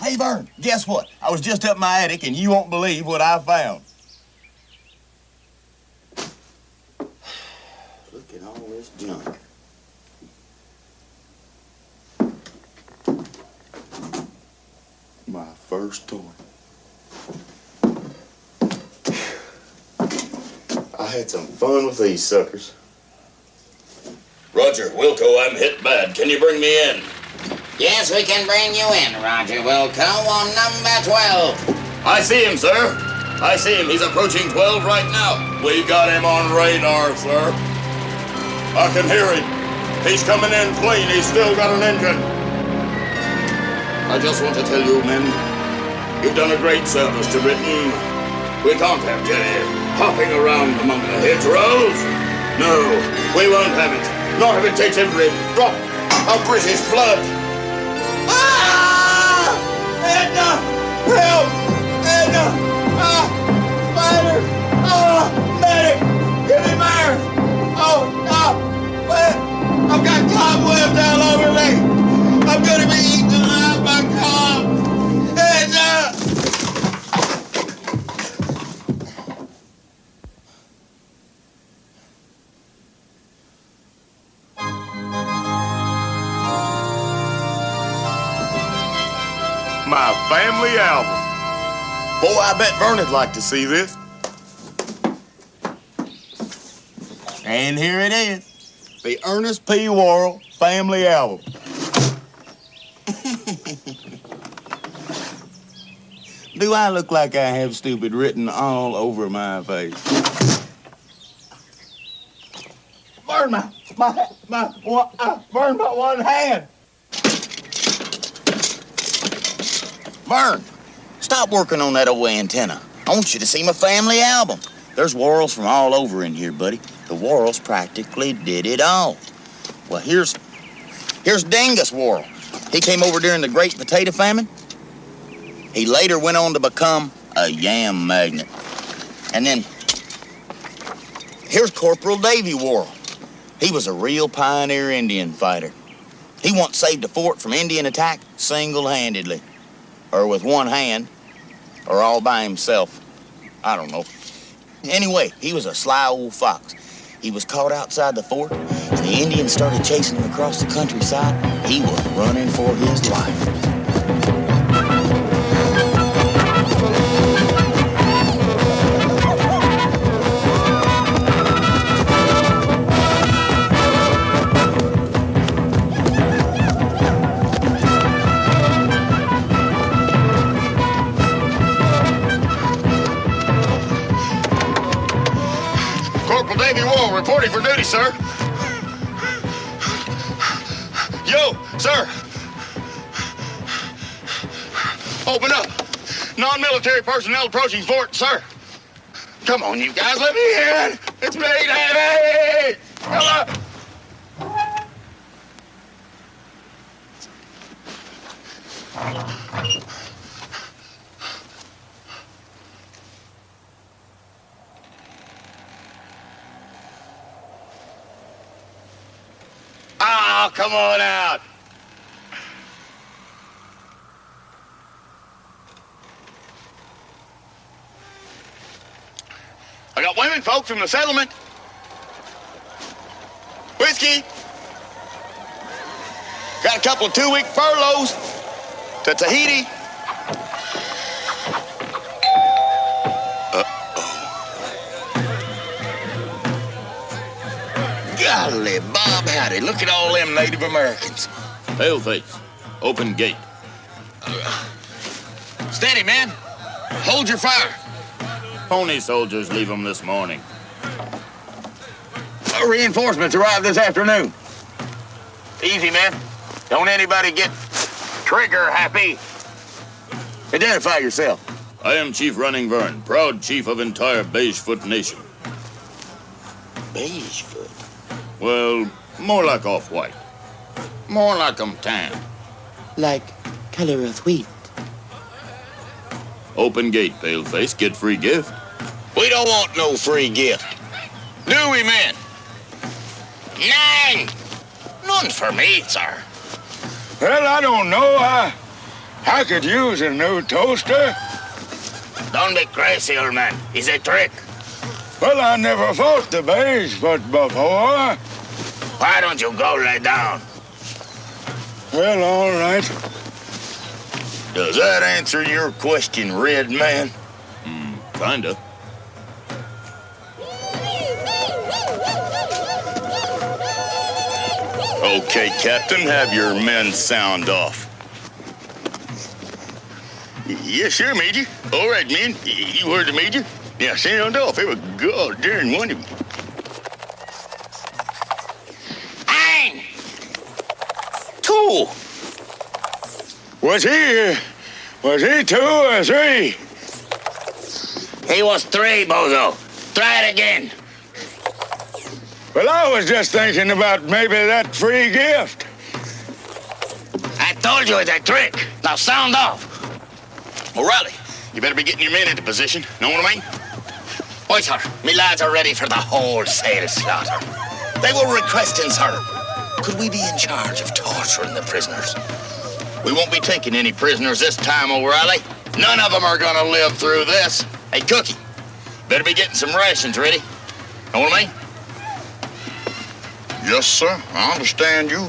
Hey, Vern, guess what? I was just up my attic, and you won't believe what I found. Look at all this junk. My first toy. I had some fun with these suckers. Roger, Wilco, I'm hit bad. Can you bring me in? Yes, we can bring you in, Roger Wilco, on number 12. I see him, sir. I see him. He's approaching 12 right now. We've got him on radar, sir. I can hear him. He's coming in clean. He's still got an engine. I just want to tell you, men, you've done a great service to Britain. We can't have you hopping around among the hedgerows. No, we won't have it. Not if it takes every drop of British blood. Ah! Edna! Help! Edna! Ah! Spider! Ah! Medic! Give me Vern! Oh, no! What? I've got cobwebs all over me! I'm gonna be eaten alive by cobs! Edna! My family album. Boy, I bet Vern'd like to see this. And here it is. The Ernest P. Worrell family album. Do I look like I have stupid written all over my face? Burn burn my one hand. Vern, stop working on that old antenna. I want you to see my family album. There's Worrells from all over in here, buddy. The Worrells practically did it all. Well, here's Dingus Worrell. He came over during the Great Potato Famine. He later went on to become a yam magnate. And then here's Corporal Davy Worrell. He was a real pioneer Indian fighter. He once saved a fort from Indian attack single-handedly. Or with one hand, or all by himself. I don't know. Anyway, he was a sly old fox. He was caught outside the fort, and the Indians started chasing him across the countryside. He was running for his life. Reporting for duty, sir. Yo, sir. Open up. Non-military personnel approaching fort, sir. Come on, you guys, let me in. It's me, Davey. Hello. Oh, come on out. I got women folks from the settlement. Whiskey. Got a couple of 2-week furloughs to Tahiti. Golly, Bob Howdy, look at all them Native Americans. Paleface, open gate. Steady, man. Hold your fire. Pony soldiers leave them this morning. Reinforcements arrived this afternoon. Easy, man. Don't anybody get trigger happy. Identify yourself. I am Chief Running Vern, proud chief of entire Beigefoot Nation. Beigefoot? Well, more like off-white. More like I'm tan. Like color of wheat. Open gate, paleface. Get free gift. We don't want no free gift. Do we, men? None. None for me, sir. Well, I don't know. I could use a new toaster. Don't be crazy, old man. It's a trick. Well, I never fought the beige foot before. Why don't you go lay down? Well, all right. Does that answer your question, Red Man? Kinda. Okay, Captain, have your men sound off. Yes, sir, Major. All right, men. You heard the Major. Now, sound off. Have a goddamn one of you. Ein! Two! Was he 2 or 3? He was 3, Bozo. Try it again. Well, I was just thinking about maybe that free gift. I told you it's a trick. Now sound off. O'Reilly, you better be getting your men into position. Know what I mean? Aye, sir. Me lads are ready for the wholesale slaughter. They were requesting, sir. Could we be in charge of torturing the prisoners? We won't be taking any prisoners this time, O'Reilly. None of them are gonna live through this. Hey, Cookie, better be getting some rations ready. Know what I mean? Yes, sir. I understand you.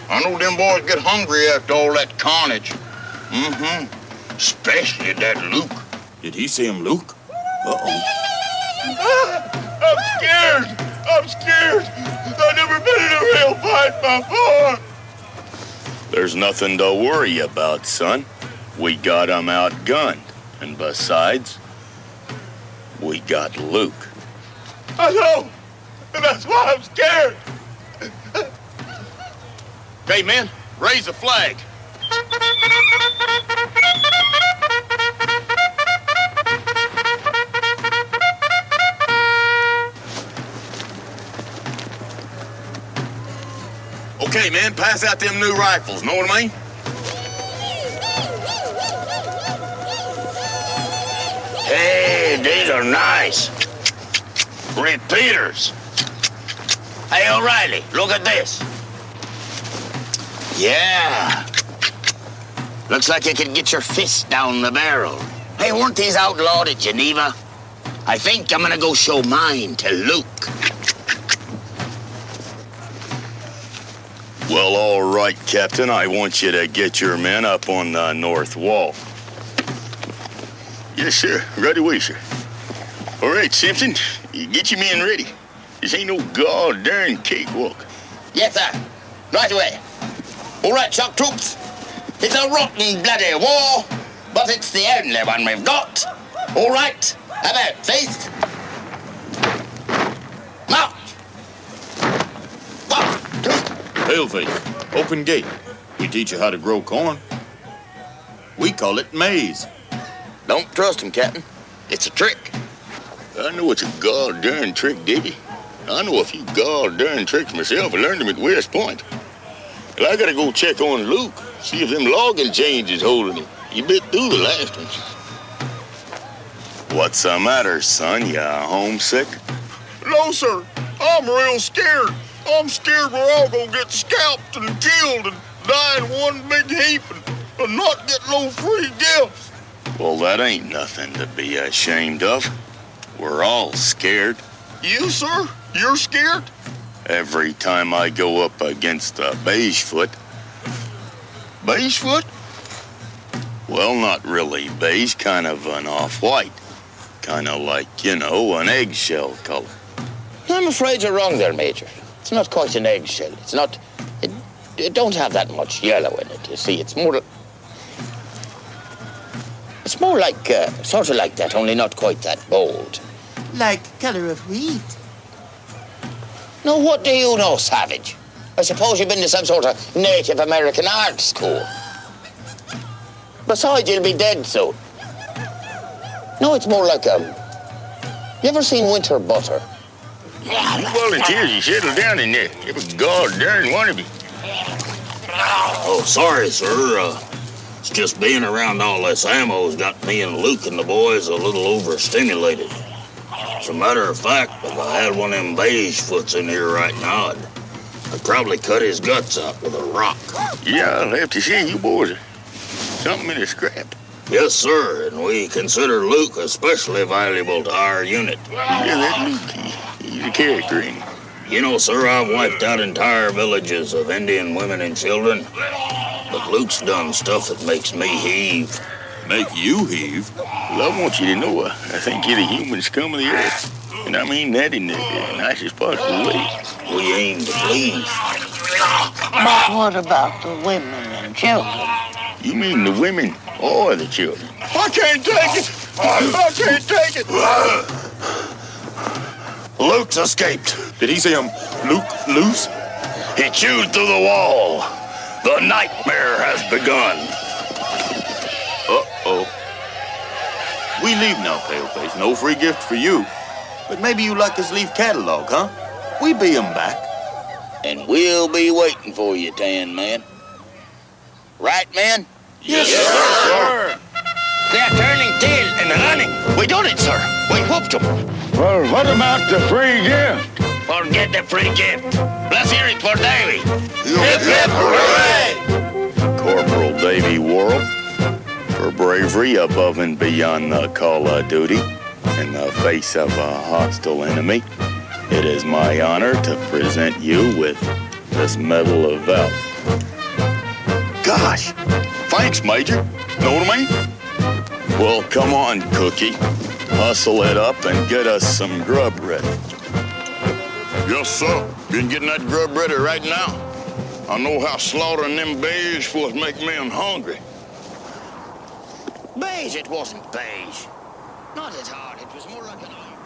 I know them boys get hungry after all that carnage. Mm-hmm. Especially that Luke. Did he say him, Luke? Uh-oh. I'm scared. I've never been in a real fight before. There's nothing to worry about, son. We got him outgunned. And besides, we got Luke. I know. And that's why I'm scared. Okay, men, raise the flag. Okay, man, pass out them new rifles, know what I mean? Hey, these are nice. Repeaters. Hey, O'Reilly, look at this. Yeah. Looks like you can get your fist down the barrel. Hey, weren't these outlawed at Geneva? I think I'm gonna go show mine to Luke. Well, all right, Captain. I want you to get your men up on the north wall. Yes, sir. Right away, sir. All right, Simpson, you get your men ready. This ain't no goddamn cakewalk. Yes, sir. Right away. All right, shock troops. It's a rotten bloody war, but it's the only one we've got. All right, about face. March. 1, 2. Paleface, open gate. We teach you how to grow corn. We call it maize. Don't trust him, Captain. It's a trick. I know it's a goddamn trick, Davy. I know a few goddamn tricks myself. I learned them at West Point. Well, I gotta go check on Luke, see if them logging chains is holding him. He bit through the last ones. What's the matter, son? You homesick? No, sir. I'm real scared. I'm scared we're all gonna get scalped and killed and die in one big heap and not get no free gifts. Well, that ain't nothing to be ashamed of. We're all scared. You, sir? You're scared? Every time I go up against a beigefoot. Beigefoot? Well, not really beige, kind of an off-white. Kind of like, you know, an eggshell color. I'm afraid you're wrong there, Major. It's not quite an eggshell. It's not... It don't have that much yellow in it, you see. It's more... It's more like, sort of like that, only not quite that bold. Like color of wheat. Now, what do you know, Savage? I suppose you've been to some sort of Native American art school. Besides, you'll be dead soon. No, it's more like, You ever seen winter butter? You volunteers, you settle down in there. Every goddamn one of you. Oh, sorry, sir. It's just being around all this ammo's got me and Luke and the boys a little overstimulated. As a matter of fact, if I had one of them beigefoots in here right now, I'd probably cut his guts out with a rock. Yeah, I'll have to see you boys. something in a scrap. Yes, sir, and we consider Luke especially valuable to our unit. Yeah, that Luke, he's a character, ain't he? You know, sir, I've wiped out entire villages of Indian women and children. But Luke's done stuff that makes me heave. Make you heave? Well, I want you to know, I think you're the human scum of the earth. And I mean that in the nicest possible way. We aim to please. But what about the women and children? You mean the women or the children? I can't take it! I can't take it! Luke's escaped. Did he see him Luke loose? He chewed through the wall. The nightmare has begun. Uh-oh. We leave now, Paleface. No free gift for you. But maybe you like his leaf catalog, huh? We be him back. And we'll be waiting for you, Tan Man. Right, man? Yes, sir. They're turning tail and running. We done it, sir. We whooped them. Well, what about the free gift? Forget the free gift. Let's hear it for Davy. Hip, hip, hooray! Corporal Davy Worrell, for bravery above and beyond the call of duty in the face of a hostile enemy, it is my honor to present you with this Medal of Valor. Gosh, thanks, Major. Know what I mean? Well, come on, Cookie. Hustle it up and get us some grub ready. Yes, sir. Been getting that grub ready right now. I know how slaughtering them beige supposed to make men hungry. Beige, it wasn't beige. Not as hard, it was more like an iron.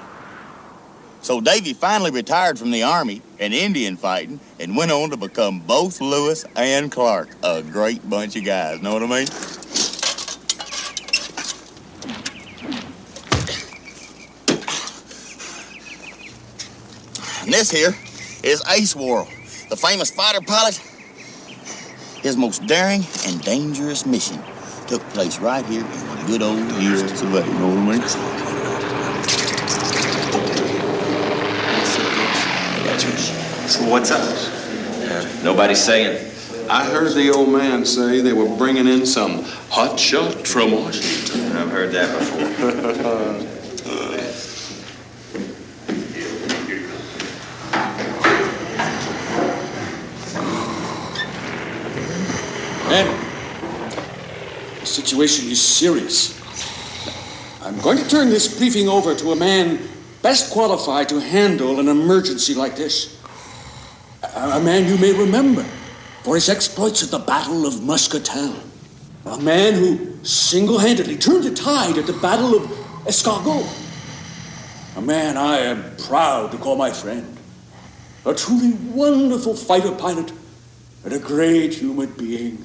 So Davy finally retired from the Army and Indian fighting and went on to become both Lewis and Clark. A great bunch of guys, know what I mean? And this here is Ace Worrell, the famous fighter pilot. His most daring and dangerous mission took place right here in the good old years of Savannah, you know what I mean? So what's up? Nobody's saying. I heard the old man say they were bringing in some hot shot from Washington. I've heard that before. Men, the situation is serious. I'm going to turn this briefing over to a man best qualified to handle an emergency like this. A man you may remember for his exploits at the Battle of Muscatine. A man who single-handedly turned the tide at the Battle of Escargot. A man I am proud to call my friend. A truly wonderful fighter pilot and a great human being.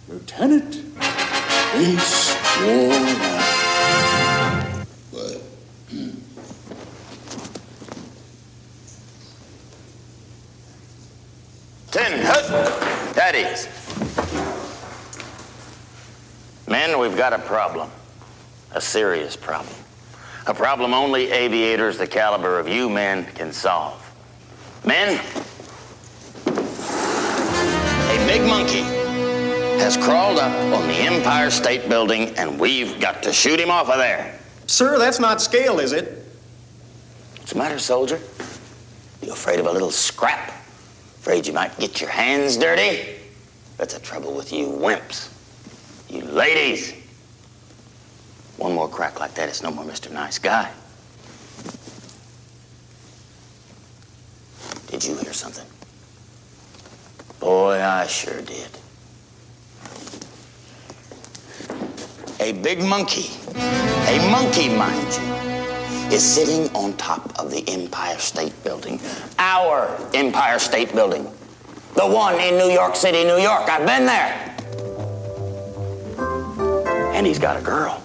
Lieutenant Ace Worrell. That is. Men, we've got a problem. A serious problem. A problem only aviators the caliber of you men can solve. Men, a big monkey has crawled up on the Empire State Building and we've got to shoot him off of there. Sir, that's not scale, is it? What's the matter, soldier? You afraid of a little scrap? Afraid you might get your hands dirty? That's the trouble with you wimps. You ladies. One more crack like that, it's no more Mr. Nice Guy. Did you hear something? Boy, I sure did. A big monkey, mind you, is sitting on top of the Empire State Building. Our Empire State Building. The one in New York City, New York. I've been there. And he's got a girl.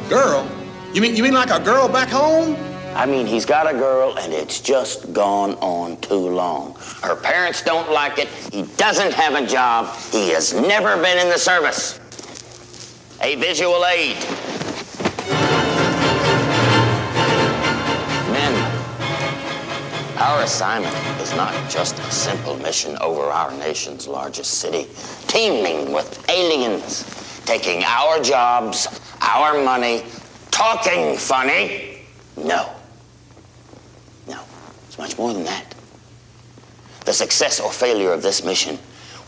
Girl? You mean like a girl back home? I mean, he's got a girl, and it's just gone on too long. Her parents don't like it. He doesn't have a job. He has never been in the service. A visual aid. Men, our assignment is not just a simple mission over our nation's largest city, teeming with aliens taking our jobs, our money, talking funny. No. No, it's much more than that. The success or failure of this mission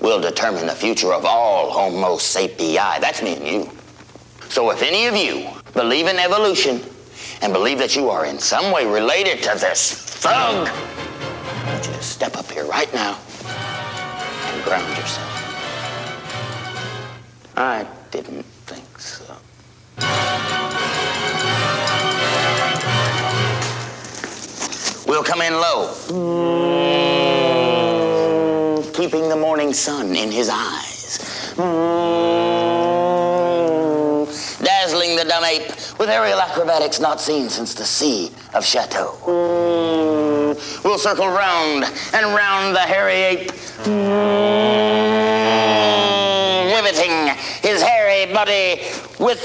will determine the future of all Homo sapii. That's me and you. So if any of you believe in evolution and believe that you are in some way related to this thug, I want you to step up here right now and ground yourself. I didn't think so. We'll come in low, keeping the morning sun in his eyes, dazzling the dumb ape with aerial acrobatics not seen since the Sea of Chateau. We'll circle round and round the hairy ape, riveting his hairy body with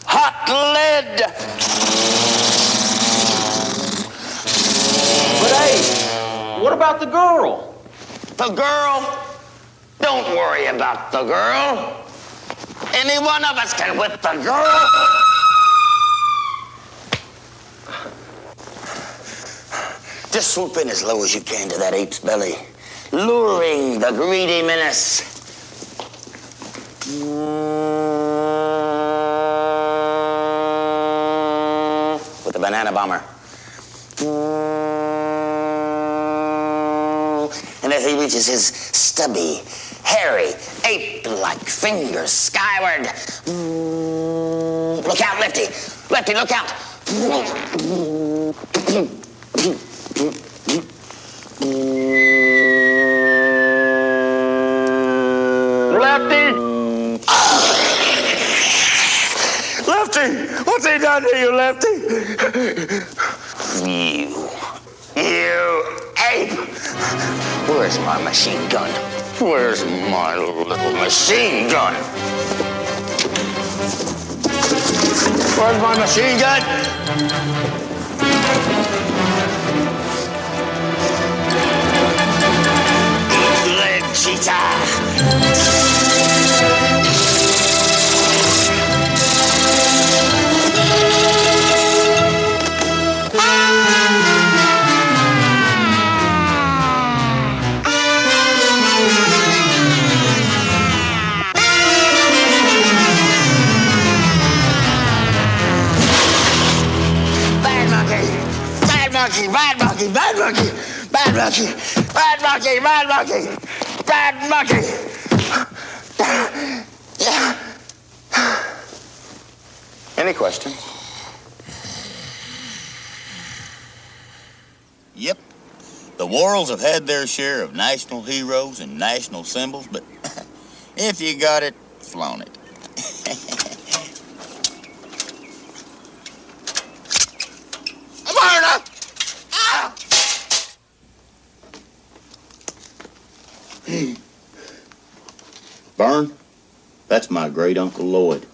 hot lead. But hey, what about the girl? The girl? Don't worry about the girl. Any one of us can whip the girl. Just swoop in as low as you can to that ape's belly, luring the greedy menace. With the banana bomber. And as he reaches his stubby, hairy, ape-like fingers skyward, look out, Lefty! Lefty, look out! Lefty! Lefty! What's he done to you, Lefty? You ape! Where's my machine gun? Where's my little machine gun? Where's my machine gun? Leg cheetah! Bad monkey, bad monkey, bad monkey, bad monkey, bad monkey, bad monkey, bad monkey. Yeah. Any questions? Yep. The worlds have had their share of national heroes and national symbols, but if you got it, flown it. Vern, that's my great Uncle Lloyd.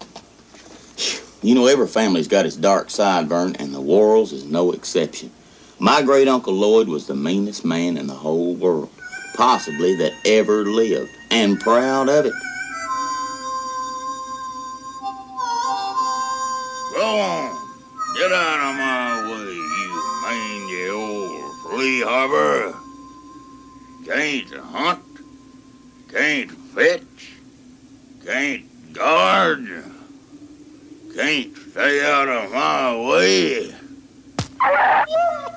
You know, every family's got its dark side, Vern, and the Worrells is no exception. My great Uncle Lloyd was the meanest man in the whole world, possibly that ever lived, and proud of it. Go on. Get out of my way, you mangy old flea harbor. Can't hunt. Can't fetch. Can't guard. Can't stay out of my way.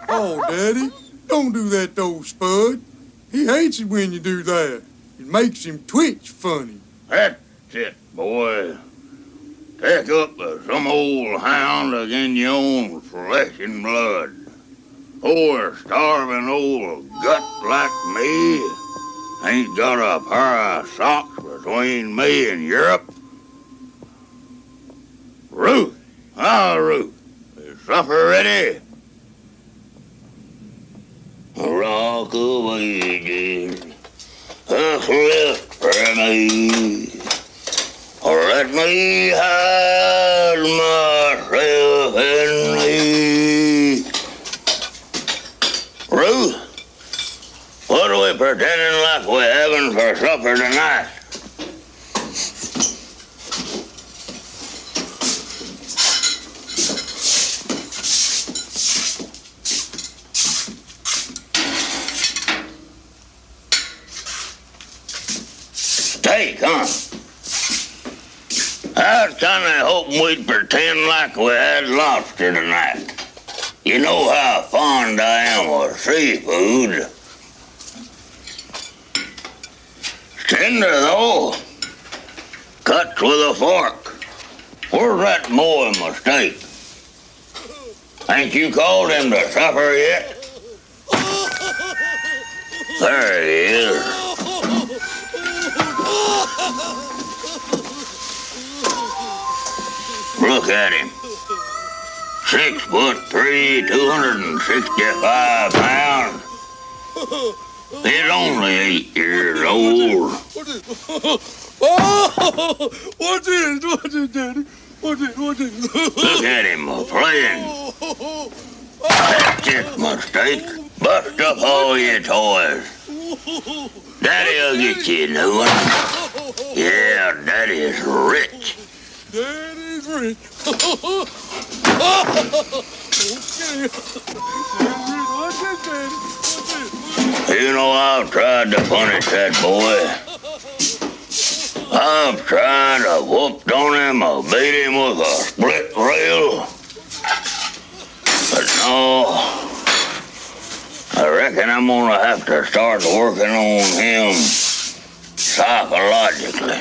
Oh, Daddy, don't do that to old Spud. He hates it when you do that. It makes him twitch funny. That's it, boy. Take up some old hound again your own flesh and blood. Poor starving old gut like me ain't got a pair of socks between me and Europe. Ruth, Ruth, is supper ready? Rock away, dear, a cliff for me. Let me hide myself in thee. Ruth, what are we pretending like we're having for supper tonight? Hey, come. I was kind of hoping we'd pretend like we had lobster tonight. You know how fond I am of seafood. Tender, though. Cuts with a fork. Where's that boy Mistake? Ain't you called him to supper yet? There he is. Look at him. 6'3", 265 pounds. He's only 8 years old. What's it, Daddy? What's it? Look at him playing. That's it, Mistake. Bust up all your toys. Daddy'll get you a new one. Yeah, Daddy's rich. Daddy's rich. You know, I've tried to punish that boy. I've tried to whoop on him, I beat him with a split rail. But no, I reckon I'm gonna have to start working on him psychologically.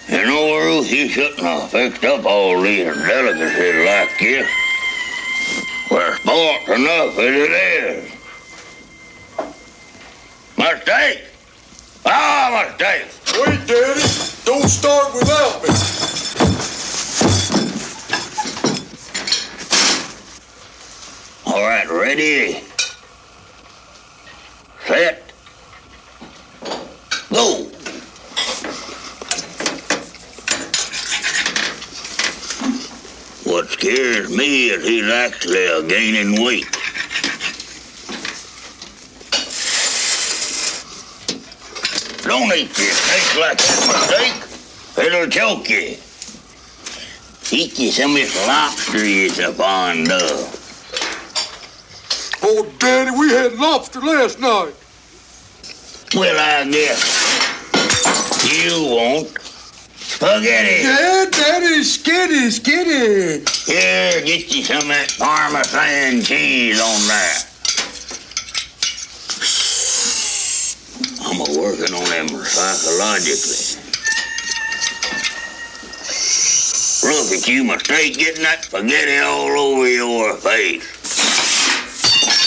You know, Ruth, you shouldn't have fixed up all these delicacies like this. We're spoilt enough as it is. Mistake! Ah, Mistake! Wait, Daddy. Don't start without me. All right, ready? Set. Go! What scares me is he's actually gaining weight. Don't eat this steak like that, Mistake. It'll choke you. Eat you some of this lobster you're so fond of. Oh, Daddy, we had lobster last night. Well, I guess you won't. Spaghetti. Yeah, Daddy, skitty. Here, get you some of that Parmesan cheese on that. I'm working on him psychologically. Look at you, Mistake, getting that spaghetti all over your face.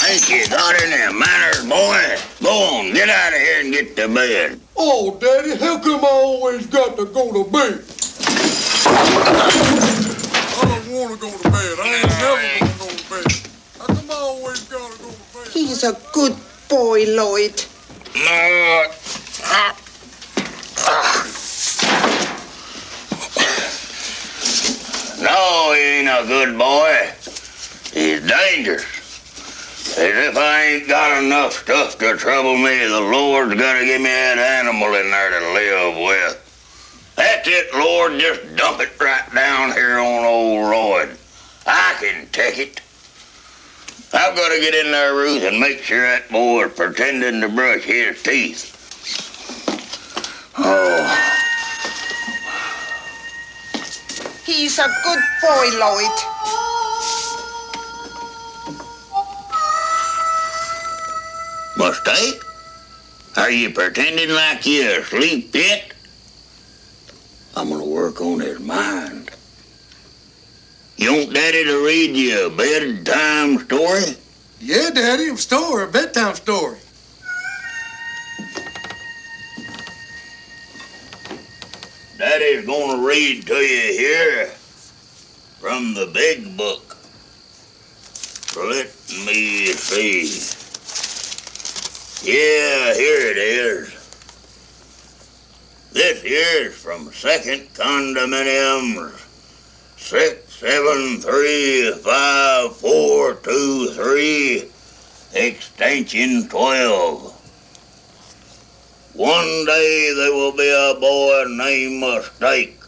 Ain't you got any manners, boy? Go on, get out of here and get to bed. Oh, Daddy, how come I always got to go to bed? I don't want to go to bed. I ain't never going to go to bed. How come I always got to go to bed? He's a good boy, Lloyd. No. No, he ain't a good boy. He's dangerous. As if I ain't got enough stuff to trouble me, the Lord's got to give me that animal in there to live with. That's it, Lord. Just dump it right down here on old Lloyd. I can take it. I've got to get in there, Ruth, and make sure that boy is pretending to brush his teeth. Oh. He's a good boy, Lloyd. Mistake? Are you pretending like you're asleep yet? I'm gonna work on his mind. You want Daddy to read you a bedtime story? Yeah, Daddy, a bedtime story. Daddy's gonna read to you here from the big book. Let me see. Yeah, here it is. This here's from Second Condominium 6735423, extension 12. One day there will be a boy named Mistake,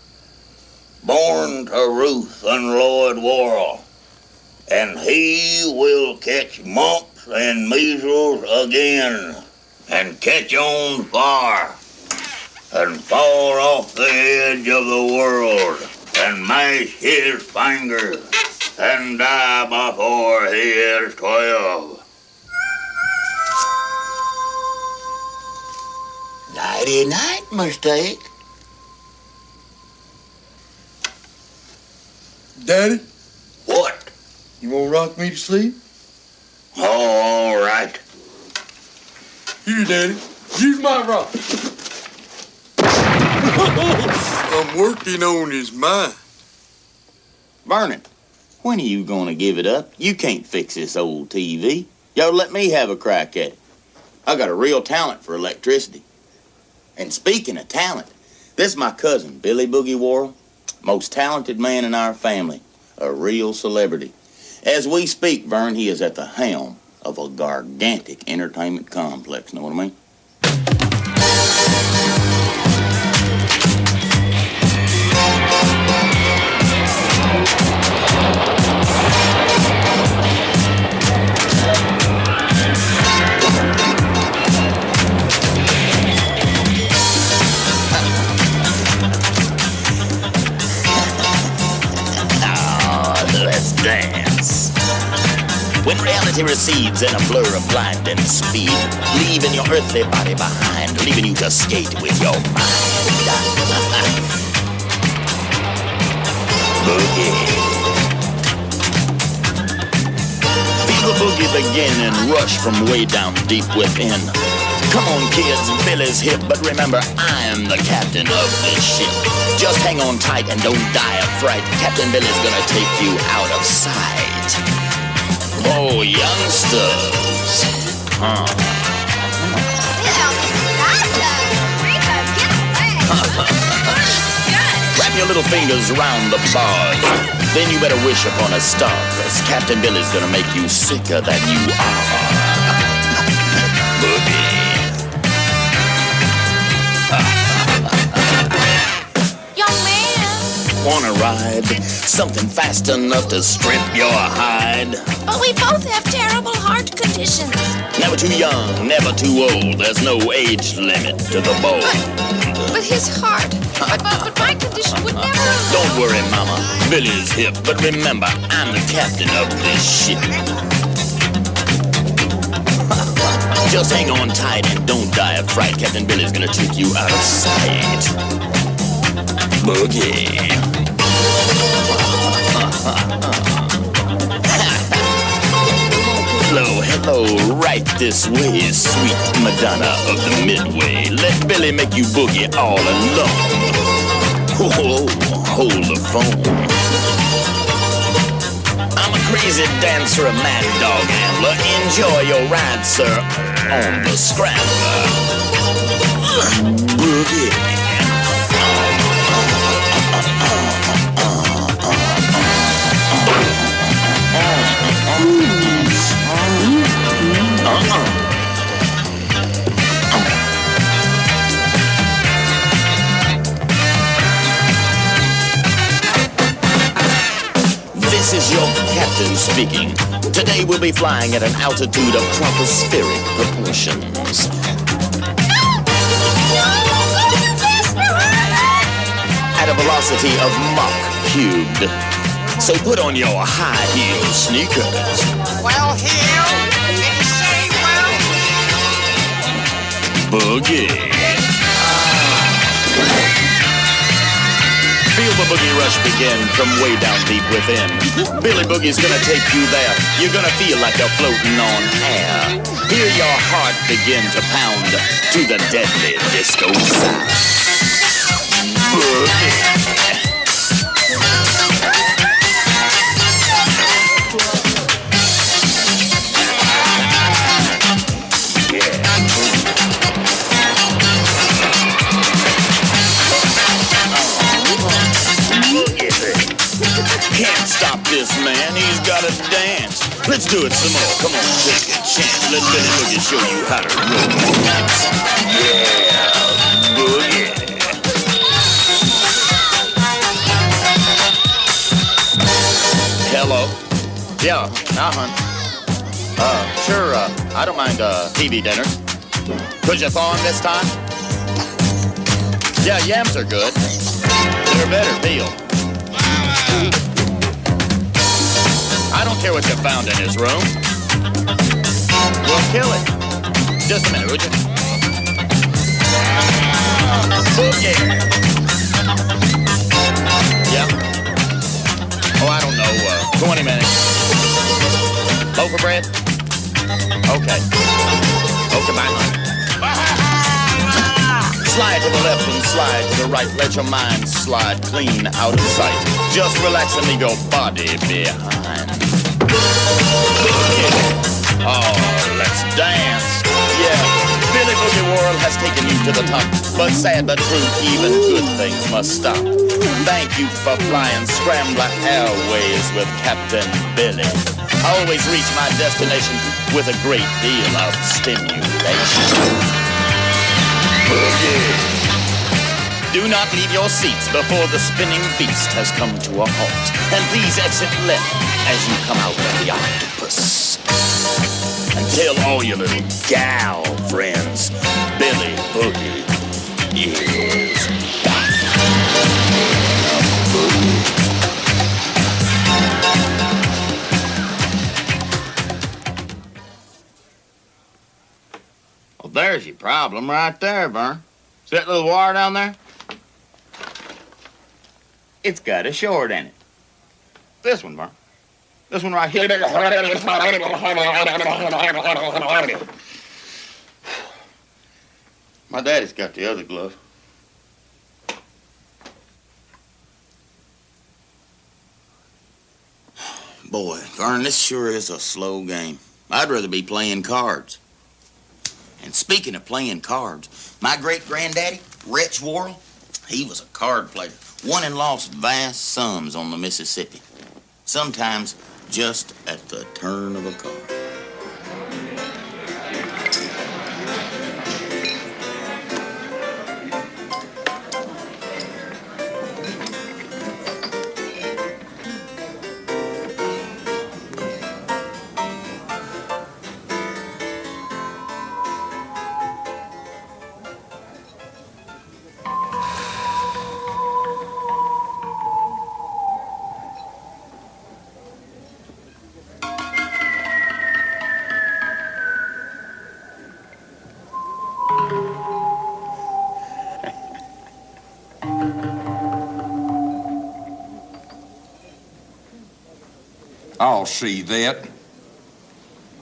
born to Ruth and Lloyd Worrell, and he will catch mumps and measles again. and catch on fire and fall off the edge of the world and mash his fingers and die before he is 12. Nighty-night, mistake. Daddy, What? you won't rock me to sleep? All right. Here, Daddy. Use my rock. I'm working on his mind. Vernon, when are you gonna give it up? You can't fix this old TV. Yo, let me have a crack at it. I got a real talent for electricity. And speaking of talent, this is my cousin, Billy Boogie Worrell, most talented man in our family, a real celebrity. As we speak, Vern, he is at the helm of a gigantic entertainment complex, know what I mean? Let's dance. When reality recedes in a blur of blinding speed, leaving your earthly body behind, leaving you to skate with your mind. Boogie. Feel the boogie begin and rush from way down deep within. Come on, kids, Billy's hip, but remember, I am the captain of this ship. Just hang on tight and don't die of fright. Captain Billy's gonna take you out of sight. Oh, youngsters. Wrap your little fingers around the bars. Then you better wish upon a star, 'cause Captain Billy's gonna make you sicker than you are. Boogie. Wanna ride? Something fast enough to strip your hide? But we both have terrible heart conditions. Never too young, never too old. There's no age limit to the bold. But his heart. But my condition would never. Don't worry, Mama. Billy's hip. But remember, I'm the captain of this ship. Just hang on tight and don't die of fright. Captain Billy's gonna take you out of sight. Boogie. Hello, hello, right this way, sweet Madonna of the Midway. Let Billy make you boogie all alone. Oh, hold the phone. I'm a crazy dancer, a mad dog ambler. Enjoy your ride, sir, on the scrambler. Boogie. This is your captain speaking. Today we'll be flying at an altitude of tropospheric proportions. At a velocity of Mach cubed. So put on your high heel sneakers. Well, heel? Did you say well? Boogie. Feel the boogie rush begin from way down deep within. Billy Boogie's gonna take you there. You're gonna feel like you're floating on air. Hear your heart begin to pound to the deadly disco sound. Boogie. Can't stop this man, he's gotta dance. Let's do it some more. Come on, take a chance. Let Billy Boogie show you how to romance. Yeah, boogie. Hello. Yeah, sure, I don't mind TV dinner. Could you thaw 'em this time? Yeah, yams are good. They're better peeled. I don't care what you found in his room. We'll kill it. Just a minute, would you? Boogie! Yeah? Oh, I don't know, 20 minutes. Loaf of bread? Okay. Okay, bye, honey. Slide to the left and slide to the right. Let your mind slide clean out of sight. Just relax and leave your body behind. Oh, let's dance. Yeah, Billy Boogie World has taken you to the top. But sad but true, even good things must stop. Thank you for flying Scrambler Airways with Captain Billy. I always reach my destination with a great deal of stimulation. Boogie. Do not leave your seats before the spinning feast has come to a halt. And please exit left as you come out of the octopus. And tell all your little gal friends, Billy Boogie is back. Well, there's your problem right there, Vern. See that little wire down there? It's got a short in it. This one, Vern. This one right here. My daddy's got the other glove. Boy, Vern, this sure is a slow game. I'd rather be playing cards. And speaking of playing cards, my great-granddaddy, Rich Worrell, he was a card player. Won and lost vast sums on the Mississippi. Sometimes just at the turn of a card. I'll see that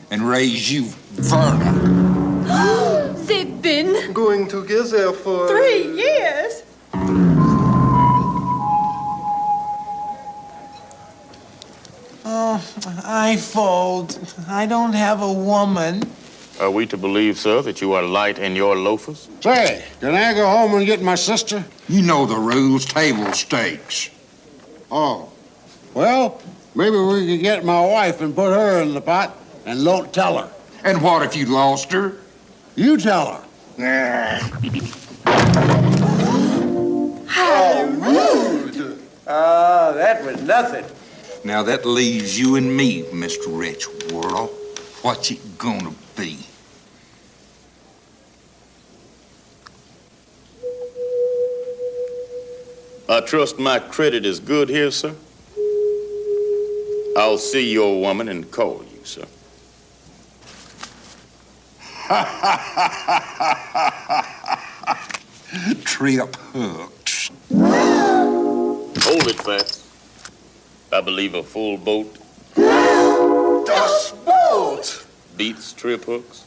and raise you Vern. They've been going together for 3 years. Oh, I fold. I don't have a woman. Are we to believe, sir, that you are light in your loafers? Say, can I go home and get my sister? You know the rules, table stakes. Oh, well, maybe we could get my wife and put her in the pot and don't tell her. And what if you lost her? You tell her. How rude! That was nothing. Now that leaves you and me, Mr. Rich Worrell. What's it gonna be? I trust my credit is good here, sir. I'll see your woman and call you, sir. Trip hooks. Hold it fast. I believe a full boat Das Boot! beats trip hooks.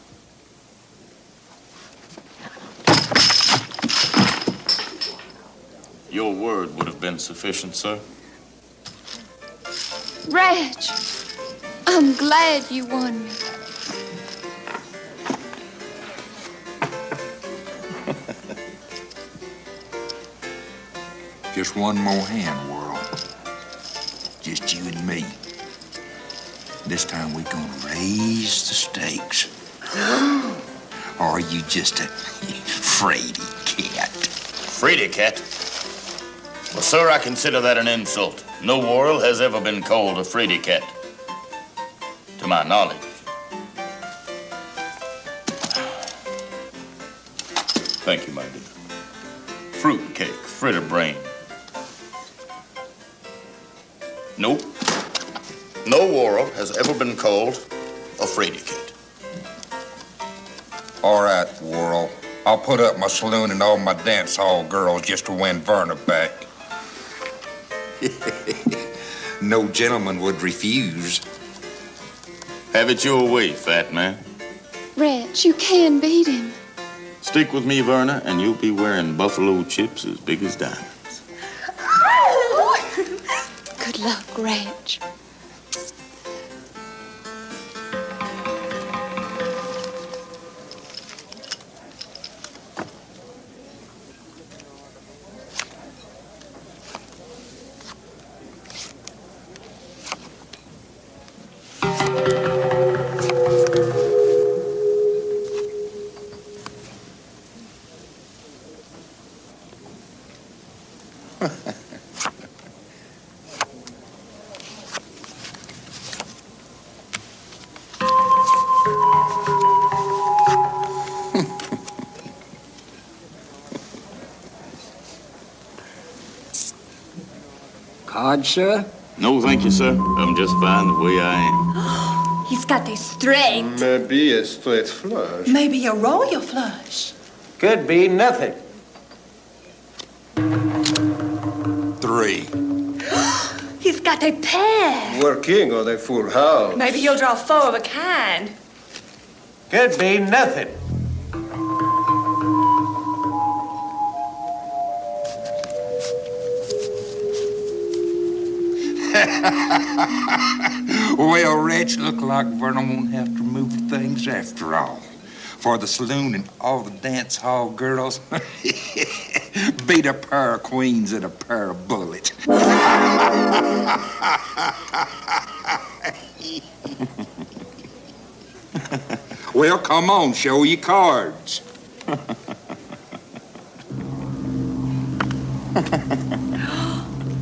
Your word would have been sufficient, sir. Reg, I'm glad you won me. Just one more hand, Worrell. Just you and me. This time we're gonna raise the stakes. Or are you just a fraidy cat? Fraidy cat? Well, sir, I consider that an insult. No Worrell has ever been called a fraidy cat, to my knowledge. Thank you, my dear. Fruit cake, fritter brain. Nope. No Worrell has ever been called a fraidy cat. All right, Worrell. I'll put up my saloon and all my dance hall girls just to win Vern back. No gentleman would refuse. Have it your way, fat man. Reg, you can beat him. Stick with me, Verna, and you'll be wearing buffalo chips as big as diamonds. Good luck, Reg. Card, sir? No, thank you, sir. I'm just fine the way I am. He's got a straight. Maybe a straight flush. Maybe a royal flush. Could be nothing. 3. He's got a pair. We're king of the full house. Maybe he'll draw 4 of a kind. Could be nothing. Well, Reg, look like Vernon won't have to move things after all. For the saloon and all the dance hall girls, beat a pair of queens and a pair of bullets. Well, come on, show your cards.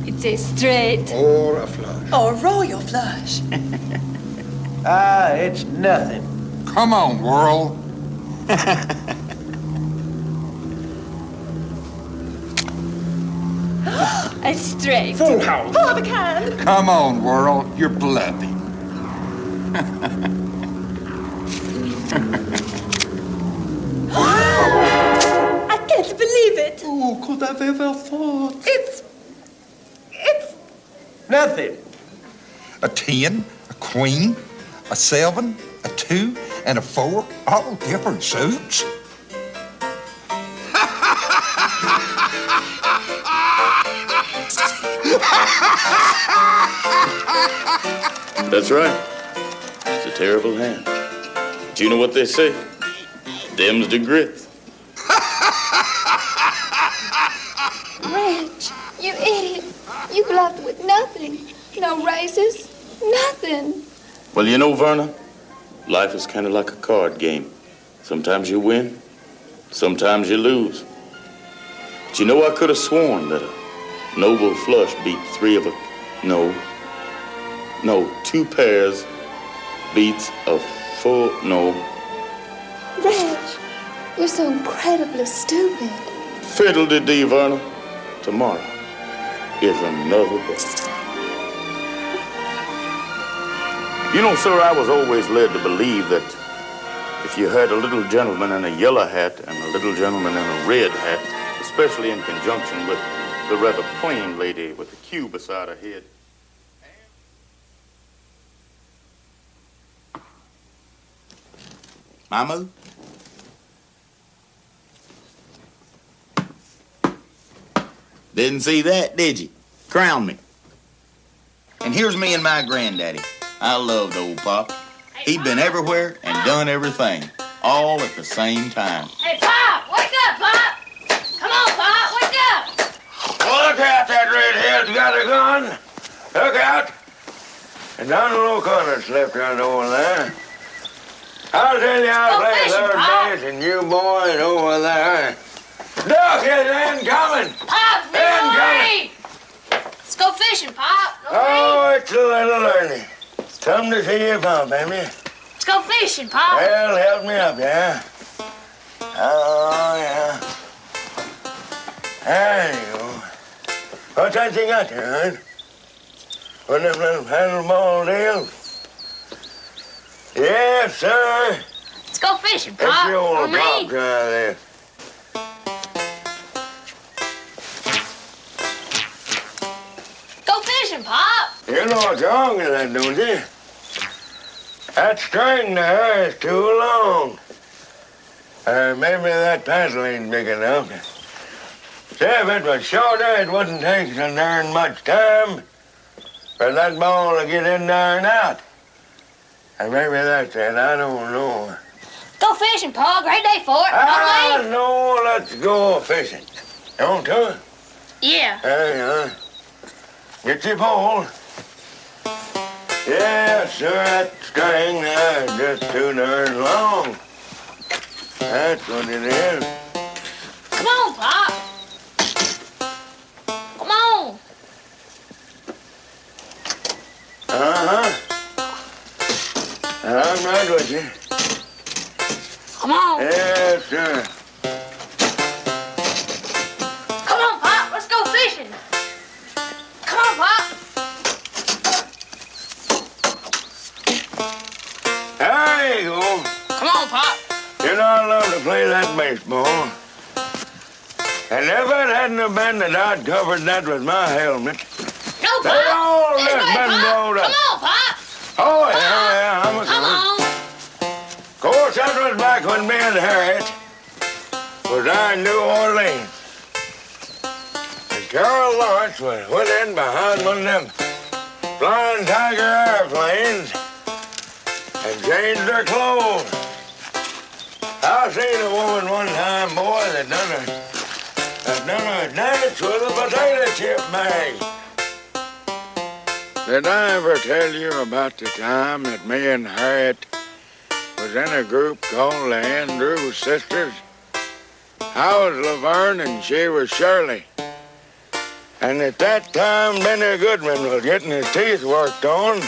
It's a straight. Or a flush. Or a royal flush. It's nothing. Come on, Worrell. A straight. Full house. 4 of a kind. Come on, Worrell. You're bluffing. I can't believe it. Who could have ever thought? It's Nothing. A 10, a queen, a 7, a 2, and a 4, all different suits. That's right. It's a terrible hand. But you know what they say? Them's the grits. Reg, you idiot. You bluffed with nothing. No races, nothing. Well, you know, Verna, life is kind of like a card game. Sometimes you win, sometimes you lose. But you know, I could have sworn that a noble flush beat 3 of a... No, 2 pairs beats a 4... No. Reg, you're so incredibly stupid. Fiddle-de-dee, Verna. Tomorrow is another day. You know, sir, I was always led to believe that if you had a little gentleman in a yellow hat and a little gentleman in a red hat, especially in conjunction with the rather plain lady with the Q beside her head. Mamu? Didn't see that, did you? Crown me. And here's me and my granddaddy. I loved old Pop. He'd been everywhere and done everything, all at the same time. Hey, Pop! Wake up, Pop! Come on, Pop! Wake up! Look out, that redhead's got a gun. Look out. And down the little corner left around over there. I'll tell you how to play third base and you boys over there. Duck is incoming! Pop, incoming! Let's go fishing, Pop. Go Oh, it's a little early. Come to see your pump, ain't you? Let's go fishing, Pop. Well, help me up, yeah? Oh, yeah. There you go. What's that you got there, huh? One of them little paddleball deals? Yes, sir. Let's go fishing, That's Pop. your Or old me. pop try there. Go fishing, Pop. You know what's wrong with that, don't you? That string there is too long. Maybe that paddle ain't big enough. See, if it was shorter, it wouldn't take so darn much time for that ball to get in there and out. And maybe that's it, I don't know. Go fishing, Pa. Great day for it. Don't we? No, let's go fishing. You want to? Yeah. There you are. Get your pole. Yeah, sir, that string there is just too darn long. That's what it is. Come on, Pop. Come on. Uh-huh. I'm right with you. Come on. Yes, sir. Come on, Pop. Let's go fishing. Come on, Pop. There you go. Come on, Pop. You know I love to play that baseball. And if it hadn't have been that I'd covered that with my helmet, No, Pop. they all This just way, been Pop. blowed up. Come on, Pop. Oh, yeah, I'm a Come on. Of course, that was back when me and Harriet was down in New Orleans. And Carol Lawrence was went in behind one of them Flying Tiger airplanes and changed her clothes. I seen a woman one time, boy, that done a dance with a potato chip bag. Did I ever tell you about the time that me and Harriet was in a group called the Andrews Sisters? I was Laverne and she was Shirley. And at that time, Benny Goodman was getting his teeth worked on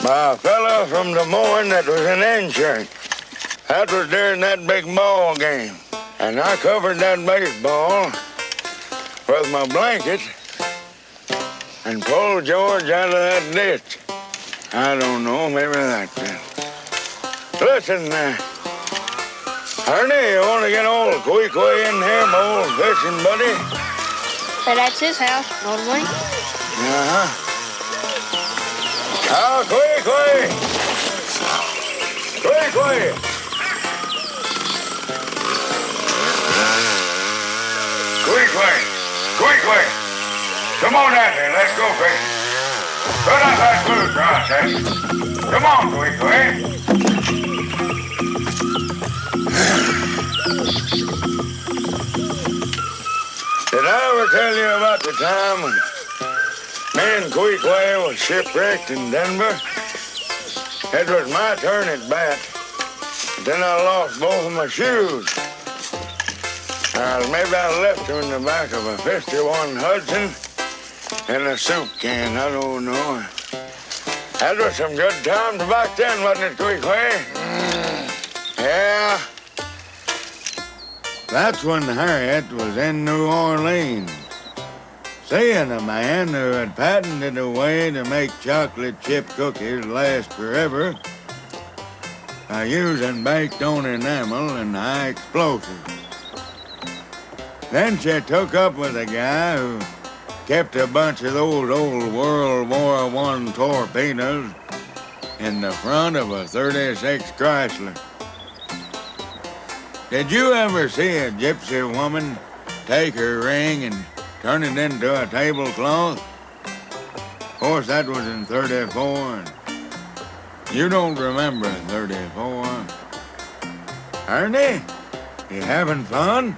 by a fellow from Des Moines that was in insurance. That was during that big ball game. And I covered that baseball with my blanket and pulled George out of that ditch. I don't know, maybe that's it. Listen, Ernie, you want to get old Queequeg in here, my old fishing buddy? But that's his house, don't we? Uh-huh. Oh, Queequeg! Queequeg! Queequeg! Queequeg! Come on out here, let's go fishing. Put out that food process. Come on, Queequeg. Did I ever tell you about the time when me and Queequeg was shipwrecked in Denver? It was my turn at bat. Then I lost both of my shoes. Maybe I left them in the back of a 51 Hudson in a soup can, I don't know. That was some good times back then, wasn't it, Queequeg? Yeah. That's when Harriet was in New Orleans, seeing a man who had patented a way to make chocolate chip cookies last forever by using baked-on enamel and high explosives. Then she took up with a guy who kept a bunch of those old World War I torpedoes in the front of a 36 Chrysler. Did you ever see a gypsy woman take her ring and turn it into a tablecloth? Of course, that was in 34. And you don't remember 34. Ernie, you having fun?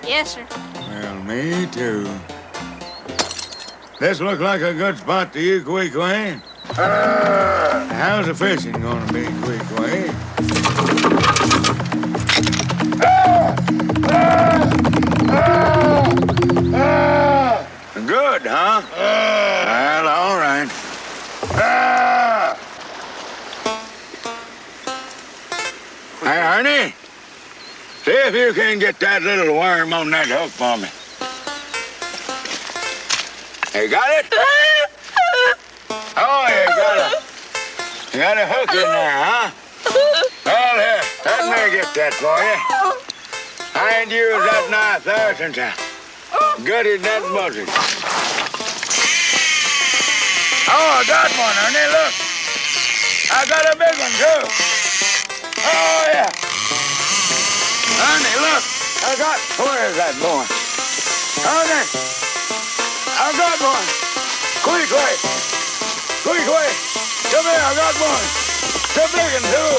Yes, sir. Well, me too. This look like a good spot to you, Queequeg? How's the fishing gonna be, Queequeg? Good, huh? Well, all right. Hey, Ernie, See if you can get that little worm on that hook for me. You got it? Oh, you got a hook in there, huh? Well, here, let me get that for you. I ain't used that knife there since I gutted that buzzard. Oh, I got one, honey, look. I got a big one, too. Oh, yeah. Honey, look. Where is that boy? Honey, I got one. Quick way. Come here, I got one. It's a big one, too.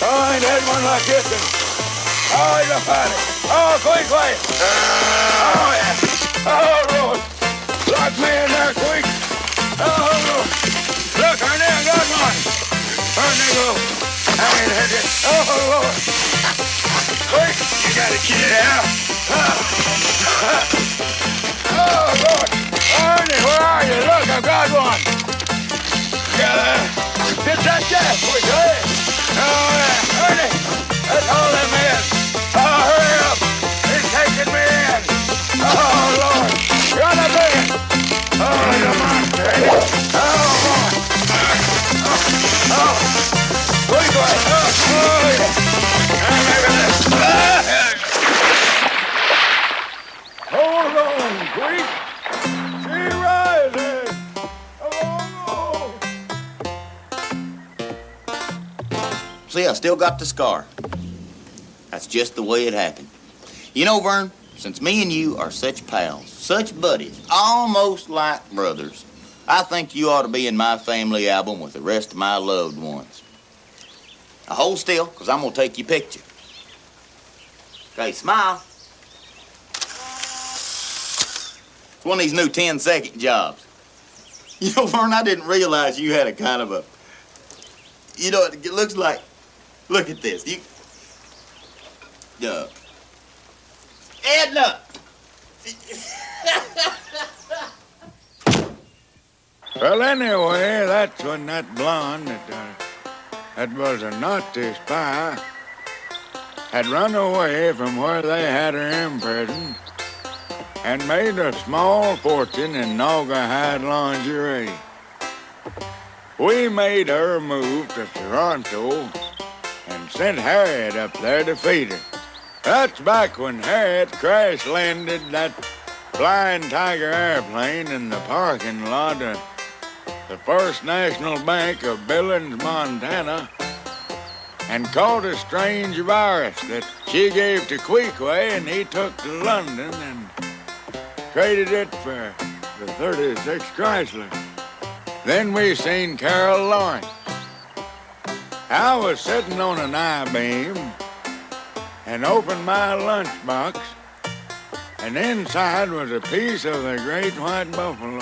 Oh, I ain't had one like this one. Oh, he's a fatty. Oh, quick way. Oh, yeah. Oh, Lord. Lock me in there, quick. Oh, Lord. Look, honey, I got one. Honey, go. I ain't had it. Oh, Lord. Quick, you gotta get it out. Oh, Lord. Honey, where are you? Look, I got one. Get that gas, quick, hey. Oh, yeah. Honey, that's all them is. Oh, hurry up. He's taking me in. Oh, Lord. Run up in. Oh, he's a monster. Oh, boy. Oh. Quick, quick. Oh, yeah. Maybe this. Hold on, quick. She rises. Oh, no. See, I still got the scar. That's just the way it happened. You know, Vern, since me and you are such pals, such buddies, almost like brothers, I think you ought to be in my family album with the rest of my loved ones. Now hold still, because I'm going to take your picture. Okay, smile. It's one of these new 10-second jobs. You know, Vern, I didn't realize you had a kind of a... You know, it looks like... Look at this. Edna! Well, anyway, that's when that blonde that was a Nazi spy had run away from where they had her imprisoned and made a small fortune in Naugahyde lingerie. We made her move to Toronto and sent Harriet up there to feed her. That's back when Harriet crash-landed that Flying Tiger airplane in the parking lot of the First National Bank of Billings, Montana, and caught a strange virus that she gave to Queequeg and he took to London and traded it for the 36 Chrysler. Then we seen Carol Lawrence. I was sitting on an I-beam and opened my lunchbox, and inside was a piece of the great white buffalo.